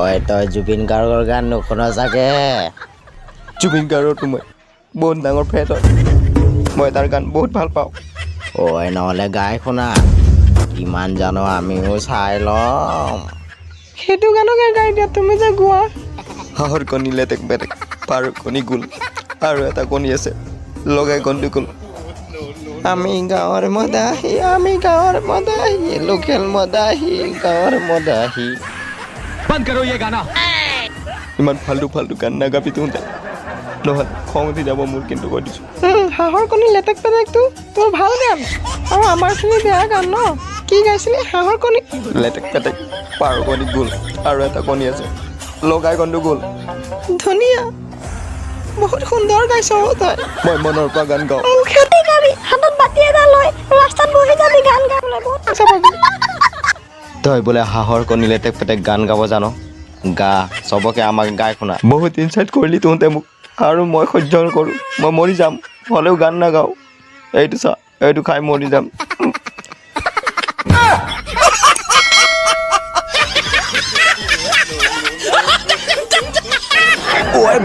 ঐ তই জুবিন গাৰ্গৰ গান নুশুন চাগে জুবিন গাৰ্গৰটো মই বহুত ডাঙৰ ফেন হয় মই তাৰ গান বহুত ভাল পাওঁ ঐ নহ'লে গাই শুনা কিমান জানো আমিও চাই ল'ম সেইটো গানকে গাই দিয়া তুমি যে গোৱা হাঁহৰ কণী লেটেক বেটেক পাৰ কণী গোল আৰু এটা কণী আছে লগাই গণ্ডগোল আমি গাঁৱৰ মদাহী লোকেল মদাহী গাঁৱৰ মদাহী बंद करो ये गाना ইমান ফাল্টু ফাল্টু গান নাগাবি তহঁতে নহ'লে খং উঠি যাব মোৰ কিন্তু কৈ দিছোঁ হাঁহৰ কণী লেটেক পেটেকটো তোৰ ভাল গান আৰু আমাৰখিনি বেয়া গান ন কি গাইছিলি হাঁহৰ কণী লেটেক পেটেক পাৰ কণী গোল আৰু এটা কণী আছে লগাই গণ্ডগোল ধুনীয়া বহুত সুন্দৰ গাইছ তই মই মনৰ পৰা গান গাওঁ মুখেদি গাবি হাতত বাতি এটা লৈ ৰাস্তাত বহি যাবি গান গাবলৈ বহুত পইচা পাবি তই বোলে হাঁহৰ কণী লেটেক পেটেক গান গাব জানো গা চবকে আমাক গাই শুনা বহুত ইনচাইট কৰিলি তহঁতে মোক আৰু মই সহ্য নকৰোঁ মই মৰি যাম হ'লেও গান নাগাওঁ এইটো চা এইটো খাই মৰি যাম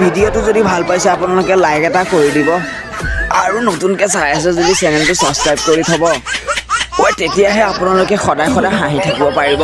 ভিডিঅ'টো যদি ভাল পাইছে আপোনালোকে লাইক এটা কৰি দিব আৰু নতুনকৈ চাই আছে যদি চেনেলটো ছাবস্ক্ৰাইব কৰি থ'ব তেতিয়াহে আপোনালোকে সদায় সদায় হাঁহি থাকিব পাৰিব